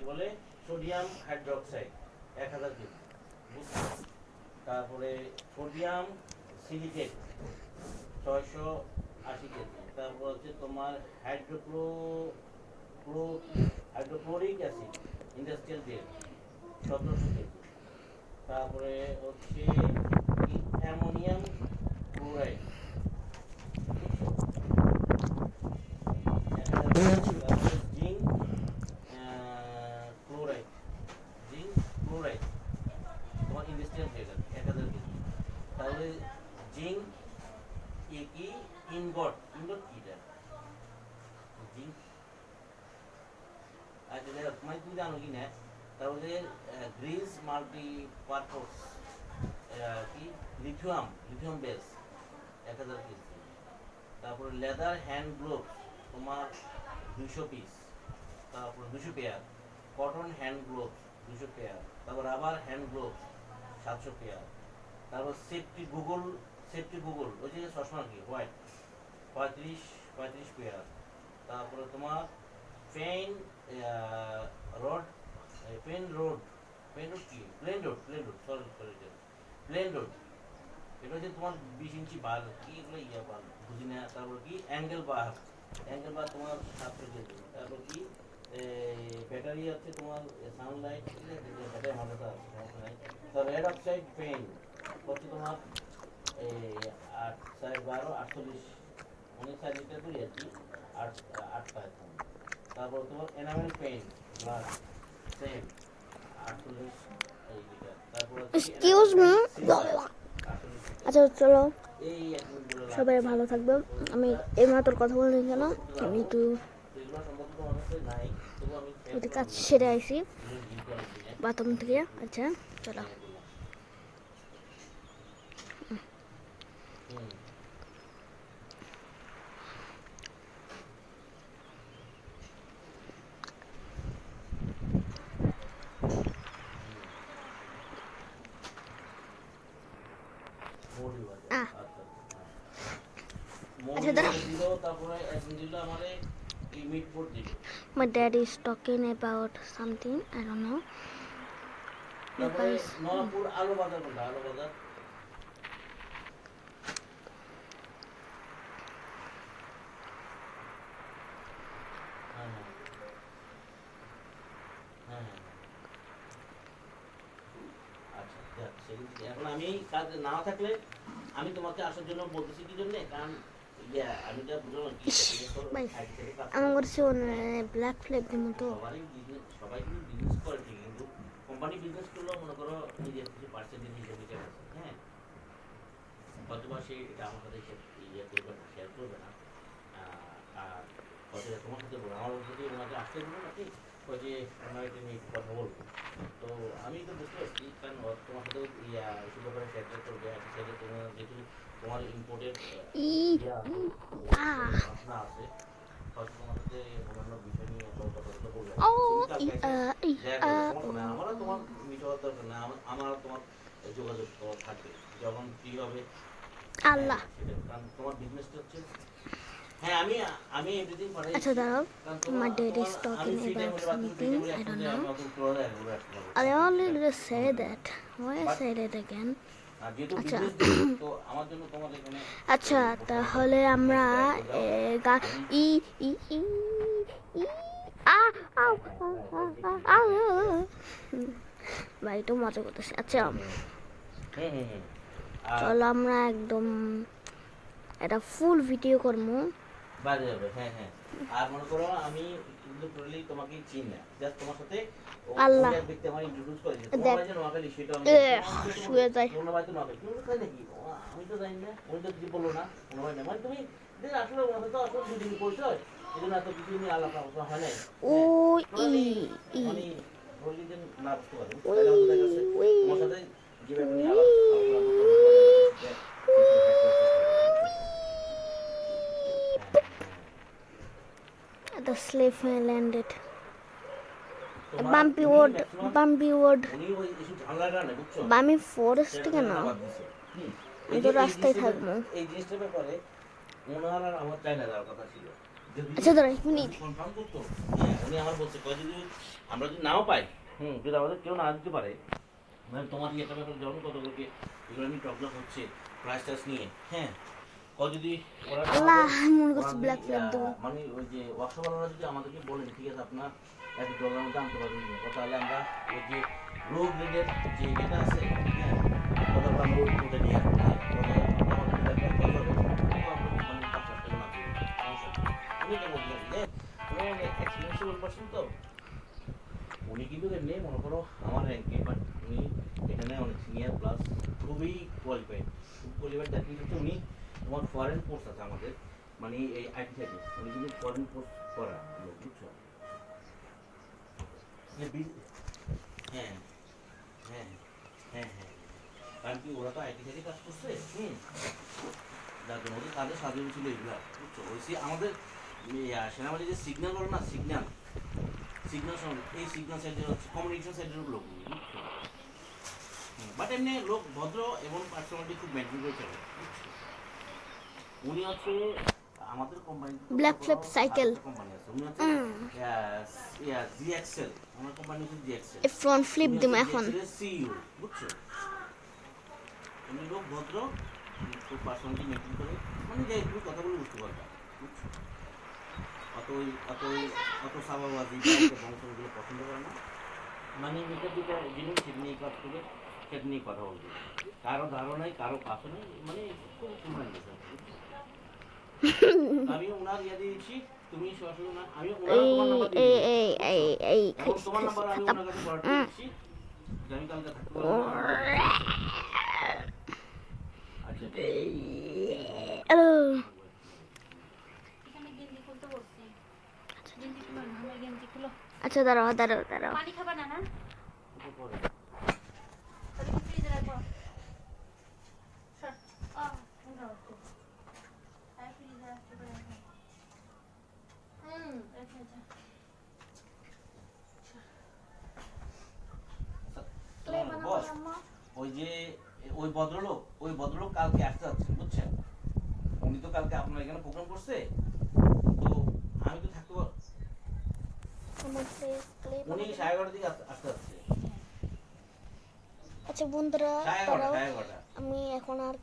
বলে sodium hydroxide 1000 KG, তারপরে sodium silicate 680 KG, তারপর হচ্ছে তোমার hydrochloric acid industrial grade 1700 KG, তারপরে হচ্ছে অ্যামোনিয়াম ক্লোরাইড, জিঙ্ক ক্লোরাইড, তোমার ইন্ডাস্ট্রিয়াল গ্রেড 1000 কেজি, তাহলে জিঙ্ক কি ইনগট কিটা জিঙ্ক, আচ্ছা মানে তুমি জানো কি না, তাহলে গ্রিস মাল্টিপারপোজ কি লিথিয়াম বেস 1000 কেজি, তারপরে লেদার হ্যান্ড গ্লোভ তোমার 200 পিস, তারপরে 200 pair, cotton hand glove 200 pair, তারপর রাবার হ্যান্ড গ্লোভ 700 পেয়ার, তারপর সেফটি গুগল ওই যে চশমা কি হোয়াইট 35 পেয়ার, তারপরে তোমার পেন রড কি প্লেন রোড এটা হচ্ছে তোমার 20 ইঞ্চি বার কি এগুলো বার বুঝি না, তারপর কি অ্যাঙ্গেল বার তোমার 700 কেজি, তারপর কি ব্যাটারি আছে তোমার সানলাইট, ব্যাটারি আমাদের আছে সমস্যা নাই, তো রেড অক্সাইড পেন হচ্ছে তোমার 8 4 লিটার করি আর কি 8টা, তারপর তোমার enamel pen glass same 48 litre, তারপর এক্সকিউজ মি। আচ্ছা চলো সবাই ভালো থাকবে। আমি এইমাত্র কথা বললাম কেন, আমি একটু কাজ সেরে আইছি বাথরুম থেকে। আচ্ছা চলো। My dad is talking about something. I don't know. You guys. আলো বাজার এখন আমি কাজ না থাকলে আমি তোমাকে আসার জন্য বলতেছি কি জন্য, কারণ আমি যা বুঝলাম আমার কাছে ব্ল্যাক ফ্ল্যাগ এর মতো সবাই কিন্তু বিজনেস করে ঠিক, কিন্তু কোম্পানি বিজনেস করলেও মনে করো নিজের কিছু পার্সেন্টেজ হিসেবে নিতে পারছে, হ্যাঁ হয়তো বা সে এটা আমার সাথে শেয়ার করবে না, আর হয়তো তোমার সাথে বলবো, আমার যদি ওনাকে আসতে দেবো নাকি ওই যে ওনার এটা নিয়ে কথা বলবো, তো আমি তো বুঝতে পারছি কারণ তোমার সাথেও এসব ব্যাপারে শেয়ার করবে, একটা সাইডে তোমার যেহেতু তোমার ইম্পোর্টেড ভাবনা আছে, হয়তো তোমার সাথে অন্যান্য বিষয় নিয়ে কথা বলবে, আমারও তোমার মিট হওয়ার দরকার না, আমার তোমার যোগাযোগ থাকবে যখন ফ্রি হবে আল্লাহ, কারণ তোমার বিজনেসটা হচ্ছে আমি এভরিথিং পারি। আচ্ছা দাঁড়াও, my dad is talking about something, I don't know. I already say that. Why I say that again? আচ্ছা তাহলে আমরা ভাই তো মজা করতেছি। আচ্ছা চলো আমরা একদম এটা ফুল ভিডিও করবো। আর মনে করো আমি কিন্তু টোটালি তোমাকে চিনি না, জাস্ট তোমার সাথে আল্লাহ ব্যক্তি আমার ইন্ট্রোডিউস করে দিয়েছে, তোমার যে নোয়াখালী সেটা আমি শুয়ে যাই, তোমরা ভাই তো নোয়াখালী তুমি তাই নাকি, আমি তো জানি না, উনি তো কিছু বললো না, মনে হয় না, মানে তুমি আসলে ওনার তো আসলে দুদিন পরিচয়, এই জন্য এত কিছু নিয়ে আলাপ হয় না, ও মানে বললি যে না বুঝতে পারি তোমার সাথে যে ব্যাপার নিয়ে আলাপ the slave landed. Bumpy wood. Bumpy forest के ना ये तो रास्ते था वो। अच्छा तो एक मिनट উনি আমার বলছে কয় যদি আমরা যদি নাও পাই, যদি আমাদের কেউ না দিতে পারে, মানে তোমার এটা ব্যাপারে যখন কত করে এগুলো আমি টকলাপ হচ্ছে প্রাইস টাইস নিয়ে, হ্যাঁ যদি ওরা আল্লাহ মনে ওরা করছে যদি, ব্ল্যাক ফ্ল্যাগ দেবো। মানে ওই যে ওয়ার্কশপওয়ালারা যদি আমাদেরকে বলেন ঠিক আছে আপনার $1 মধ্যে আনতে পারবেন, তাহলে আমরা ওই যে লো গ্রেডের যে এটা আছে, হ্যাঁ ওটা আমরা ওটা নিয়ে আসবো, হ্যাঁ তো উনি কিন্তু এমনি মনে করো আমার র্যাঙ্কে, বাট উনি এখানে অনেক সিনিয়র প্লাস খুবই কোয়ালিফাইড, খুব কোয়ালিফাইড। দ্যাট মিনস হচ্ছে উনি তোমার ফরেন কোর্স আছে আমাদের, মানে এই আইটি থেকে উনি কিন্তু ফরেন কোর্স করা লোক, বুঝছো? হ্যাঁ হ্যাঁ হ্যাঁ হ্যাঁ, কারণ কি ওরা তো আইটি থেকে কাজ করছে, যার জন্য ওদের কাজে স্বাধীন ছিল এগুলো, বুঝছো? ওই আমাদের সেনাবাহিনী যে সিগন্যাল বলো না, সিগন্যাল এই সিগন্যাল সাইডের হচ্ছে কমিউনিকেশন সাইডের লোক, বুঝছো? বাট এমনি লোক ভদ্র এবং পার্সোনালিটি খুব মেনটেন করে চলে, বুঝছো? উনি হচ্ছে আমাদের company black flag cycle, company আছে, উনি হচ্ছে জিএক্সএল, আমার কোম্পানি হচ্ছে জিএক্সএল, এই ফ্রন্ট ফ্লিপ দিম এখন। সিইও, বুঝছো? উনি লোক ভদ্র, খুব পার্সোনালিটি মেনটেন করে, মানে যে একটু কথা বলে বুঝতে পারবে, বুঝছো? অত সাবাবাজি বংশগুলো পছন্দ করে না, মানে এটা যেটা জিনিস সেটা নিয়ে কাজ করে, সেটা নিয়ে কথা বলবে, কারো ধারণায় কারো কাছে নেই, মানে খুব সুন্দর গেছে। আমি ওনার ইয়ে দিয়েছি, তুমি সরাসরি না, আমি ওনার তোমার নাম্বার দিয়ে দিয়েছি, এবং তোমার নাম্বার আমি ওনার কাছে ফরওয়ার্ড করে দিচ্ছি, যে আমি কালকে থাকতে পারবো না। আচ্ছা আচ্ছা দাঁড়াও দাঁড়াও দাঁড়াও, পানি খাবা না? না এটা পরে। তাহলে কি ফ্রিজে রাখবো? সর দাও তো। হ্যাঁ ফ্রিজে রাখতে পারে। রেখে যা। ক্লে বানাবো বস, আম্মা। ওই ভদ্রলোক কালকে আসতে যাচ্ছেন, বুঝছেন? উনি তো কালকে আপনার এখানে প্রোগ্রাম করছে, তো আমি তো থাকতে উনি 11:30 দিকে আসতে যাচ্ছে, আচ্ছা বন্ধুরা 11:30 দাঁড়াও, 11:30। আমি এখন আর